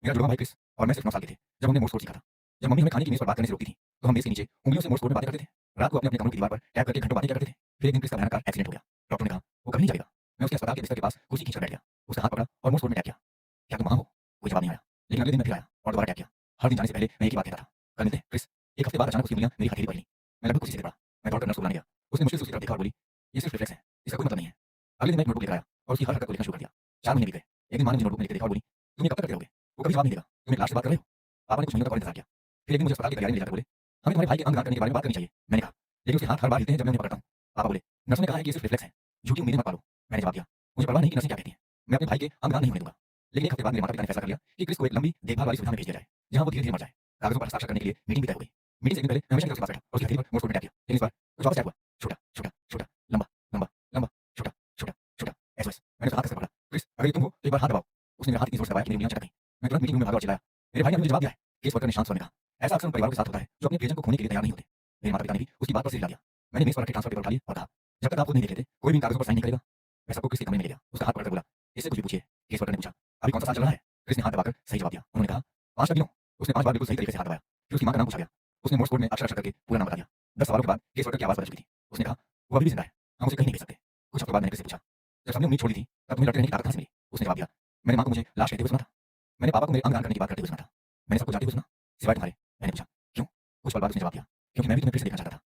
मेरा जुड़वा भाई क्रिस और मैं सिर्फ 9 साल के थे जब हमने मोर्स कोड सीखा था। जब मम्मी हमें खाने की मेज पर बात करने से रोकती थी तो हम मेज के नीचे उंगलियों से मोर्स कोड में बातें करते थे। रात को अपने अपने कमरों की दीवार पर टैप करके घंटों बातें क्या करते थे। फिर एक दिन क्रिस का भयानक कार एक्सीडेंट हो गया। डॉक्टर ने कहा वो कभी नहीं जाएगा। मैं उसके अस्पताल के बिस्तर के पास कुर्सी खींचकर बैठ गया। उसका हाथ पकड़ा और मोर्स कोड में टैप किया। क्या तुम वहाँ हो? कोई जवाब नहीं आया। लेकिन अगले दिन मैं फिर आया और दोबारा टैप किया। हर दिन जाने से पहले मैं एक ही बात कहता था, कल मिलते हैं क्रिस। एक हफ्ते बाद अचानक उसकी उंगलियां मेरी हथेली पर लीं। मैं लगभग खुशी से गिर पड़ा। मैं दौड़कर नर्स को बुलाने गया। उसने मुश्किल से उसकी तरफ देखा और बोली, ये सिर्फ रिफ्लेक्स है, इसका कोई मतलब नहीं है। अगले दिन मैं एक नोटबुक लेकर आया और उसकी हर हरकत को लिखना शुरू कर दिया। 4 महीने बीत गए। एक दिन माँ ने मुझे नोटबुक में लिख के देखा और बोली, तुम ये कब तक करते रहोगे? वो कभी जवाब नहीं देगा। तुम एक लाश से बात कर रहे हो? पापा ने कुछ महीनों तक और इंतजार किया। फिर एक दिन मुझे अस्पताल के गलियारे में ले जाकर बोले, हमें तुम्हारे भाई के अंग दान करने के बारे में बात करनी चाहिए। मैंने कहा, लेकिन उसके हाथ हर बार हिलते हैं जब मैं उन्हें पकड़ता हूँ। पापा बोले, नर्सों ने कहा है कि ये सिर्फ रिफ्लेक्स है, झूठी उम्मीदें मत पालो। मैंने जवाब दिया, मुझे परवाह नहीं कि नर्सें क्या कहती हैं, मैं अपने भाई के अंग दान नहीं होने दूंगा। लेकिन एक हफ्ते बाद मेरे माता पिता ने फैसला कर लिया कि क्रिस को एक लंबी देखभाल वाली सुविधा में भेज दिया जाए, जहाँ वो धीरे धीरे मर जाए। कागजों पर हस्ताक्षर करने के लिए मीटिंग भी तय हो गई। मीटिंग से एक दिन पहले मैं हमेशा की तरह उसके पास बैठा और उसकी हथेली पर मोर्स कोड में टैप किया। लेकिन इस बार कुछ वापस टैप हुआ, छोटा छोटा छोटा, लंबा लंबा लंबा, छोटा छोटा छोटा, एसओएस। मैंने उसका हाथ कसकर पकड़ा, क्रिस अगर ये तुम हो तो एक बार हाथ दबाओ। उसने मेरा हाथ इतनी जोर से दबाया कि मेरी उंगलियां चटक गईं। मैं तुरंत मीटिंग रूम में भागा और चिल्लाया, मेरे भाई ने मुझे जवाब दिया है। केस वर्कर ने शांत स्वर में कहा, ऐसा अक्सर उन परिवारों के साथ होता है जो अपने प्रियजन को खोने के लिए तैयार नहीं होते। मेरे माता पिता ने भी उसकी बात पर सिर हिला दिया। मैंने मेज पर रखे ट्रांसफर पेपर उठा लिए और कहा, जब तक आप खुद नहीं देख लेते कोई भी इन कागजों पर साइन नहीं करेगा। मैं सबको क्रिस के कमरे में ले गया। उसका हाथ पकड़कर बोला, इससे कुछ भी पूछिए। केस वर्कर ने पूछा, अभी कौन सा साल चल रहा है? क्रिस ने हाथ दबाकर सही जवाब दिया। उन्होंने कहा, 5 गिनो। उसने 5 बार बिल्कुल सही तरीके से हाथ दबाया। फिर उसकी मां का नाम पूछा गया। उसने मोर्स कोड में अक्षर अक्षर करके पूरा नाम बता दिया। 10 सवालों के बाद केस वर्कर की आवाज बदल चुकी थी। उसने कहा, वो अभी भी जिंदा है, हम उसे कहीं नहीं भेज सकते। कुछ हफ्तों बाद मैंने क्रिस से पूछा, जब सबने उम्मीद छोड़ दी थी तब तुम्हें लड़ते रहने की ताकत कहाँ से मिली? उसने जवाब दिया, मैंने मां को मुझे लाश कहते हुए सुना था। मैंने पापा को मेरे अंग दान करने की बात करते हुए सुना था। मैंने सबको जाते हुए सुना, सिवाय तुम्हारे। मैंने पूछा, क्यों? कुछ पल बाद उसने जवाब दिया, क्योंकि मैं भी तुम्हें फिर से देखना चाहता था।